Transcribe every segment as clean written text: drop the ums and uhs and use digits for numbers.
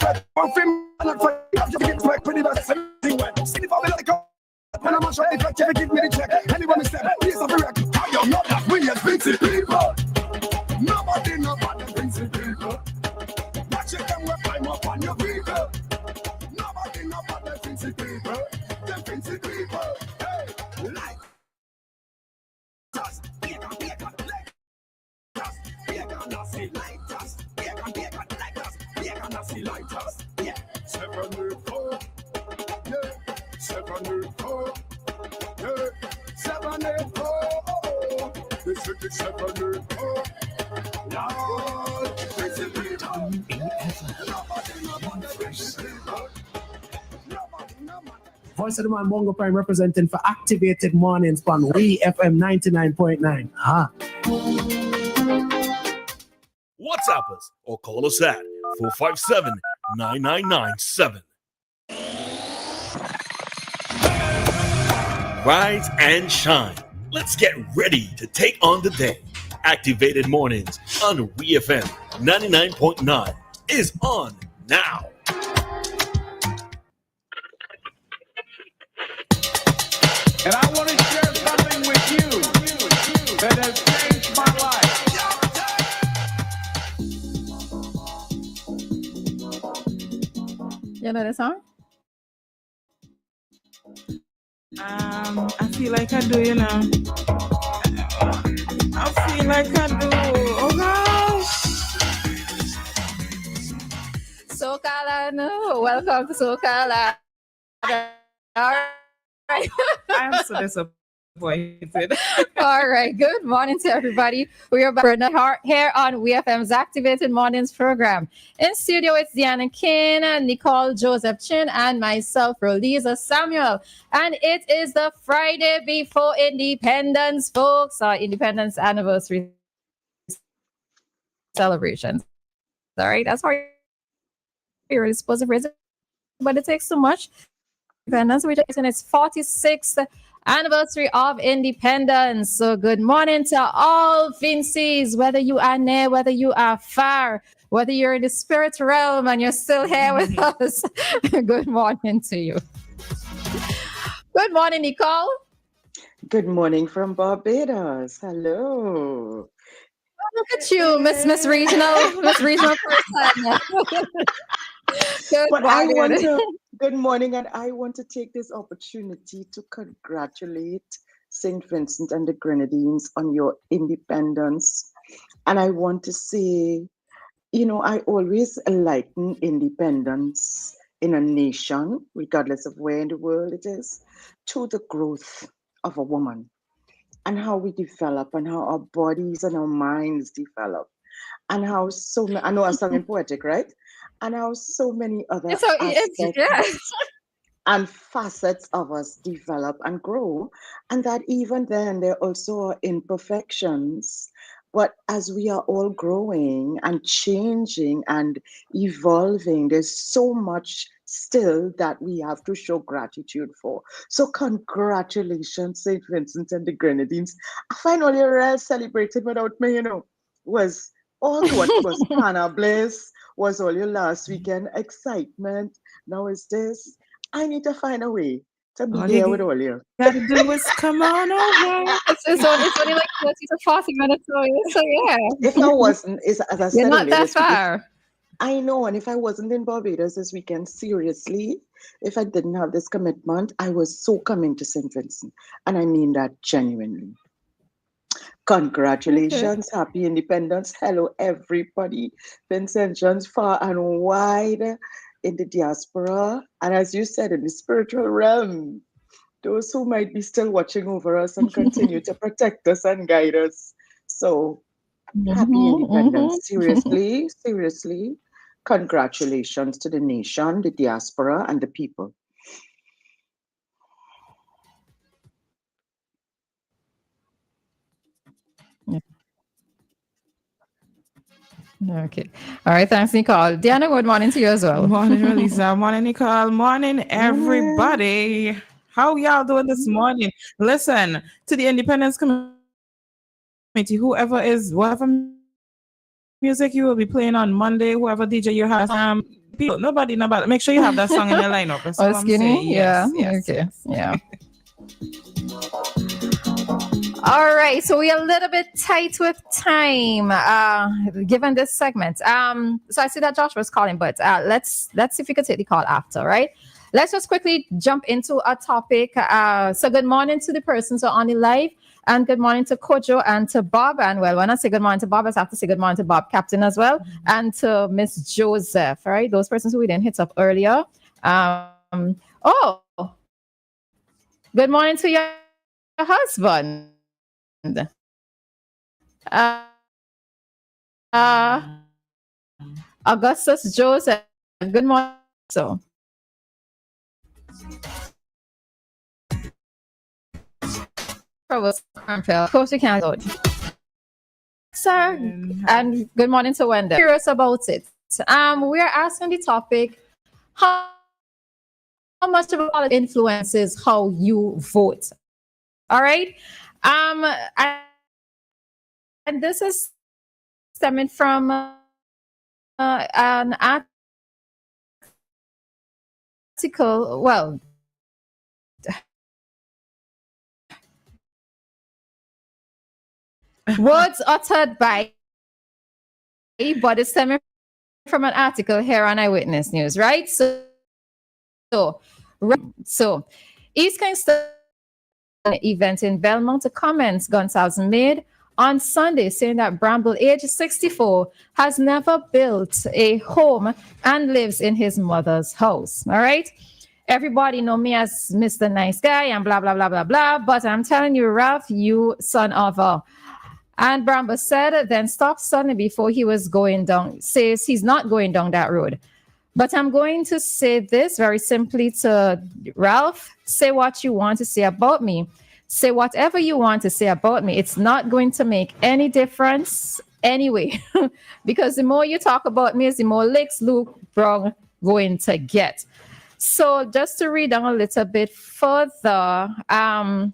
respect. One film, not for you get respect. Pretty much everything wet. Skinny for me like a. When I'm on shot, if I check, give me the check. Anyone is step, please have a wreck. I am not that we as Vincy people. Nobody know about the Vincy people. Watch it and we'll climb up on your people. Nobody know about the Vincy people. The Vincy people. Hey, like us. Bacon, like us. Bacon, nasty like us. Bacon, like us. Bacon, nasty like us. Yeah. 784. Yeah. 784. Yeah. 784. This is the 784. Lord, this is the Voice of the Man, Bongo Prime, representing for Activated Mornings on WEFM 99.9. WhatsApp us or call us at 457-9997. Rise and shine. Let's get ready to take on the day. Activated Mornings on WEFM 99.9 is on now. And I want to share something with you that has changed my life. You know the song? I feel like I do, you know. I feel like I do. Oh gosh. SoCal, welcome to SoCal. All right. I'm so disappointed. All right. Good morning to everybody. We are back here on WEFM's Activated Mornings program. In studio, it's Dianna, Cain, Nicole, Joseph Chin, and myself, Roleza Samuel. And it is the Friday before Independence, folks. Our Independence anniversary celebrations. All right. That's how you're supposed to raise it, but it takes too much. Independence, which is in its 46th anniversary of independence. So good morning to all Vincies, whether you are near, whether you are far, whether you're in the spirit realm and you're still here with us. Good morning to you. Good morning, Nicole. Good morning from Barbados. Hello. Look at you, Miss Regional person. Good morning, and I want to take this opportunity to congratulate St. Vincent and the Grenadines on your independence. And I want to say, you know, I always liken independence in a nation, regardless of where in the world it is, to the growth of a woman and how we develop and how our bodies and our minds develop and how I know I'm sounding poetic, right? And how so many other aspects and facets of us develop and grow. And that even then, there also are imperfections. But as we are all growing and changing and evolving, there's so much still that we have to show gratitude for. So congratulations, St. Vincent and the Grenadines. I find all your real celebrated without me, you know, was all what was Hannah Bliss, was all your last weekend excitement. Now is this. I need to find a way to be there with all you. Gotta do is come on over. It's only like 30 to 40 minutes away. So yeah. If I wasn't, as I said, you're not that far. I know, and if I wasn't in Barbados this weekend, seriously, if I didn't have this commitment, I was so coming to St. Vincent. And I mean that genuinely. Congratulations, Happy Independence. Hello, everybody. Vincentians far and wide in the diaspora. And as you said, in the spiritual realm, those who might be still watching over us and continue to protect us and guide us. So, Happy Independence. Seriously, congratulations to the nation, the diaspora, and the people. Okay. All right. Thanks, Nicole. Dianna, good morning to you as well. Morning, Roleza. Morning, Nicole. Morning, everybody. How y'all doing this morning? Listen, to the Independence Committee, whoever music you will be playing on Monday, whoever DJ you have. Nobody know about it. Make sure you have that song in your lineup. That's what I'm Skinny? saying. Yes, Yeah. yes. Okay. Yeah. All right, so we're a little bit tight with time, given this segment. So I see that Joshua's calling, but let's see if we could take the call after, right? Let's just quickly jump into a topic. So good morning to the persons who are on the live, and good morning to Kojo and to Bob. And well, when I say good morning to Bob, I have to say good morning to Bob Captain as well, and to Miss Joseph, all right? Those persons who we didn't hit up earlier. Good morning to your husband. Augustus Joseph. Good morning. So, of course, you can't go. Sir, and good morning to Wendell. Curious about it. We are asking the topic: how much of a influences how you vote? All right. And this is stemming from an article. Well, words uttered by, but it's stemming from an article here on Eyewitness News, right? So East Kingston event in Belmont, comments Gonsalves made on Sunday saying that Bramble, age 64, has never built a home and lives in his mother's house. All right. Everybody know me as Mr. Nice Guy and blah, blah, blah, blah, blah. But I'm telling you, Ralph, you son of a... And Bramble said, then stopped suddenly before he was going down, says he's not going down that road. But I'm going to say this very simply to Ralph. Say what you want to say about me. Say whatever you want to say about me. It's not going to make any difference anyway. Because the more you talk about me, the more licks Luke Brown going to get. So just to read on a little bit further, on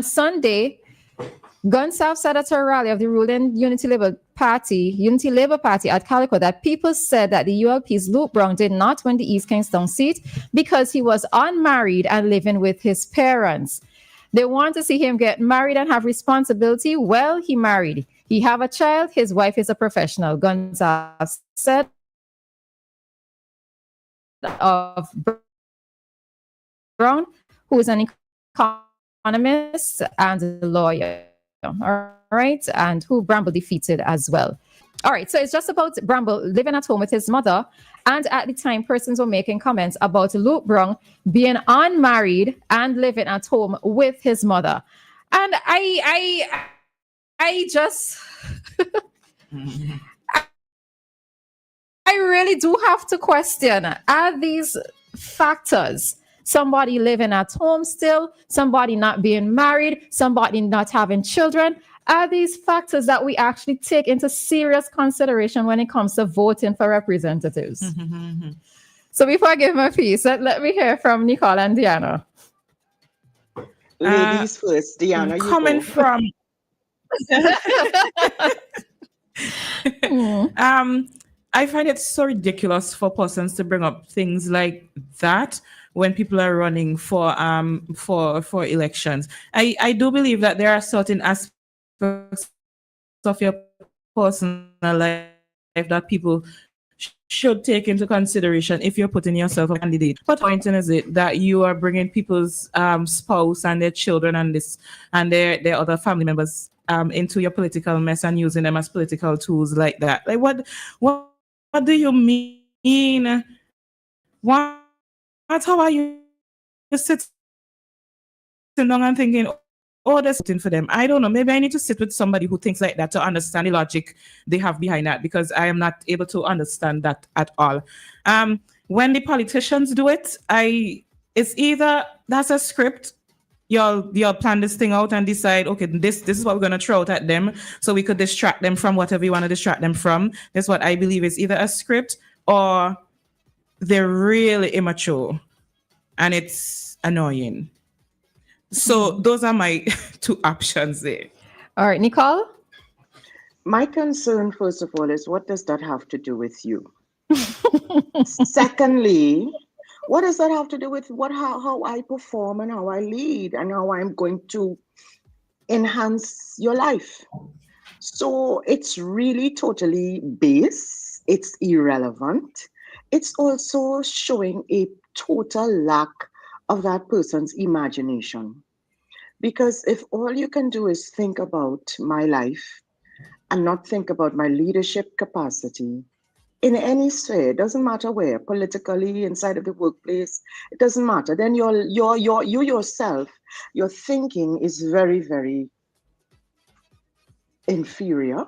Sunday, Gonsalves said at a rally of the ruling Unity Labour Party at Calico that people said that the ULP's Luke Brown did not win the East Kingston seat because he was unmarried and living with his parents. They want to see him get married and have responsibility. Well, he married. He have a child. His wife is a professional. Gonsalves said of Brown, who is an economist and a lawyer. All right, and who Bramble defeated as well. All right, so it's just about Bramble living at home with his mother, and at the time, persons were making comments about Luke Brown being unmarried and living at home with his mother, and I just, I really do have to question: are these factors? Somebody living at home still, somebody not being married, somebody not having children. Are these factors that we actually take into serious consideration when it comes to voting for representatives? So before I give my piece, let me hear from Nicole and Dianna. Ladies first, Dianna. Coming from... I find it so ridiculous for persons to bring up things like that when people are running for elections. I do believe that there are certain aspects of your personal life that people should take into consideration if you're putting yourself a candidate. What point is it that you are bringing people's spouse and their children and their other family members into your political mess and using them as political tools like that? Like what do you mean? How are you sitting down and thinking, oh, there's something for them? I don't know. Maybe I need to sit with somebody who thinks like that to understand the logic they have behind that, because I am not able to understand that at all. When the politicians do it, it's either that's a script. You'll plan this thing out and decide, okay, this is what we're going to throw out at them so we could distract them from whatever you want to distract them from. That's what I believe is either a script or they're really immature and it's annoying. So those are my two options there. All right, Nicole? My concern, first of all, is what does that have to do with you? Secondly, what does that have to do with how I perform and how I lead and how I'm going to enhance your life? So it's really totally base, it's irrelevant. It's also showing a total lack of that person's imagination. Because if all you can do is think about my life and not think about my leadership capacity in any sphere, it doesn't matter where, politically, inside of the workplace, it doesn't matter. Then you yourself, your thinking is very, very inferior.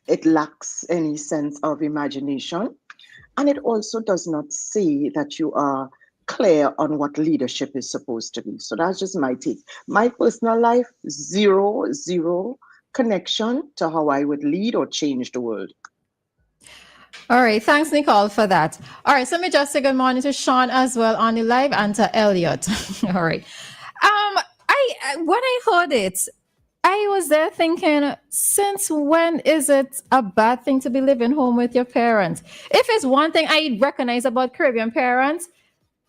It lacks any sense of imagination. And it also does not say that you are clear on what leadership is supposed to be. So that's just my take. My personal life, zero connection to how I would lead or change the world. All right. Thanks, Nicole, for that. All right. So let me just say good morning to Sean as well on the live and to Elliot. All right. When I heard it, I was there thinking, since when is it a bad thing to be living home with your parents? If it's one thing I recognize about Caribbean parents,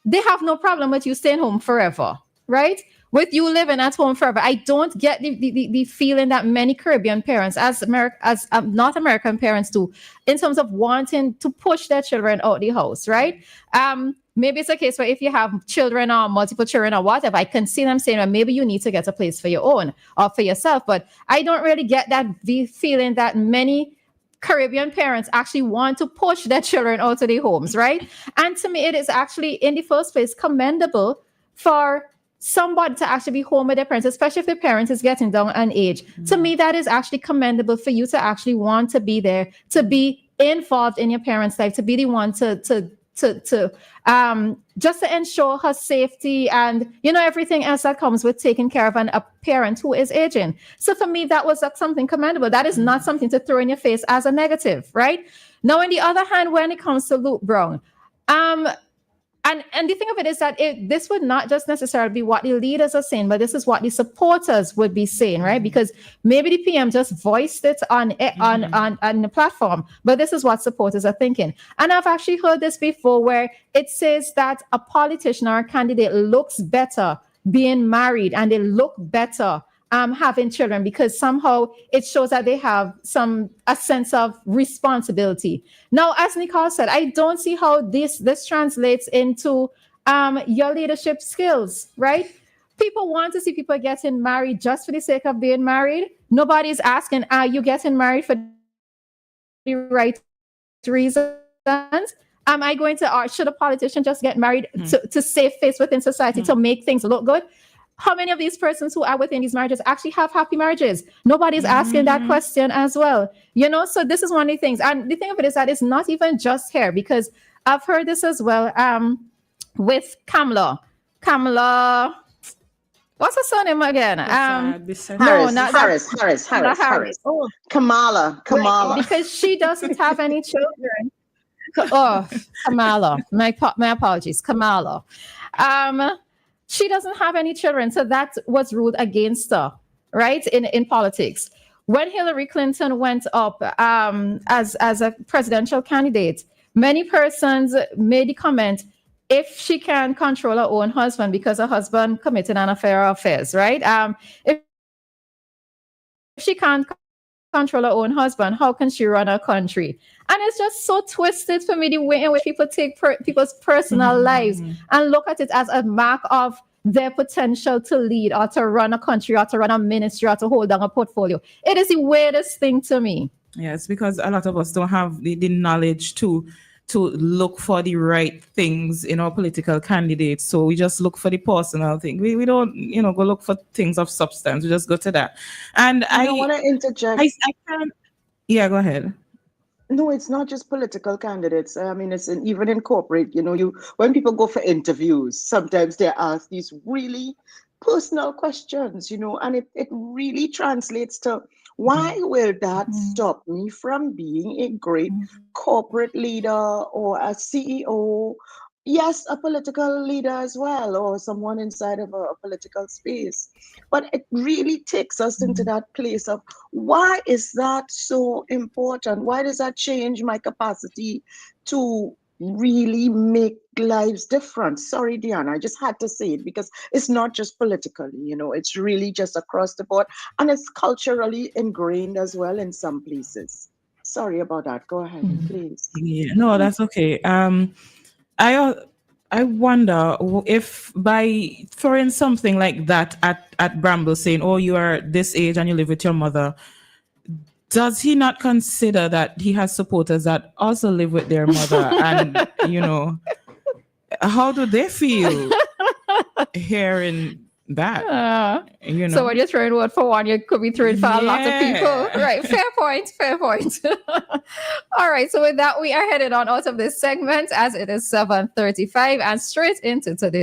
they have no problem with you staying home forever, right? With you living at home forever. I don't get the feeling that many Caribbean parents, as North American parents do, in terms of wanting to push their children out the house, right? Maybe it's a case where if you have children or multiple children or whatever, I can see them saying, well, maybe you need to get a place for your own or for yourself. But I don't really get that feeling that many Caribbean parents actually want to push their children out of their homes, right? And to me, it is actually, in the first place, commendable for somebody to actually be home with their parents, especially if the parent is getting down in age. Mm-hmm. To me, that is actually commendable for you to actually want to be there, to be involved in your parents' life, to be the one to just to ensure her safety and, you know, everything else that comes with taking care of a parent who is aging. So for me, that was something commendable. That is not something to throw in your face as a negative, right? Now, on the other hand, when it comes to Luke Brown, and the thing of it is that this would not just necessarily be what the leaders are saying, but this is what the supporters would be saying, right? Because maybe the PM just voiced it on the platform, but this is what supporters are thinking. And I've actually heard this before, where it says that a politician or a candidate looks better being married, and they look better having children, because somehow it shows that they have a sense of responsibility. Now, as Nicole said, I don't see how this translates into your leadership skills, right? People want to see people getting married just for the sake of being married. Nobody's asking, are you getting married for the right reasons? Am I going to, or should a politician just get married to save face within society, to make things look good? How many of these persons who are within these marriages actually have happy marriages? Nobody's asking that question as well. You know, so this is one of the things. And the thing of it is that it's not even just here, because I've heard this as well with Kamala. What's her surname again? Harris. Oh, Kamala. Because she doesn't have any children. Oh, Kamala. My apologies, Kamala. She doesn't have any children, so that was ruled against her, right, in politics. When Hillary Clinton went up as a presidential candidate, many persons made the comment, if she can control her own husband because her husband committed an affair or affairs, right? If she can't control her own husband, how can she run a country? And it's just so twisted for me, the way in which people take people's personal lives and look at it as a mark of their potential to lead or to run a country or to run a ministry or to hold down a portfolio. It is the weirdest thing to me. Yes, because a lot of us don't have the knowledge to look for the right things in our political candidates. So we just look for the personal thing. We don't, go look for things of substance. We just go to that. And I want to interject. I can. Yeah, go ahead. No, it's not just political candidates. I mean, it's even in corporate. When people go for interviews, sometimes they're asked these really personal questions, and it really translates to, why will that stop me from being a great corporate leader or a CEO yes, a political leader as well, or someone inside of a political space. But it really takes us into that place of why is that so important? Why does that change my capacity to really make lives different? Sorry, Dianna, I just had to say it because it's not just politically, it's really just across the board, and it's culturally ingrained as well in some places. Sorry about that. Go ahead, please. Yeah, no, that's okay. I I wonder if by throwing something like that at Bramble, saying, "Oh, you are this age and you live with your mother," does he not consider that he has supporters that also live with their mother, and how do they feel hearing that? So when you're throwing word for one, you could be throwing for a lot of people. Right. Fair point. Fair point. All right. So with that, we are headed on out of this segment as it is 7:35 and straight into today's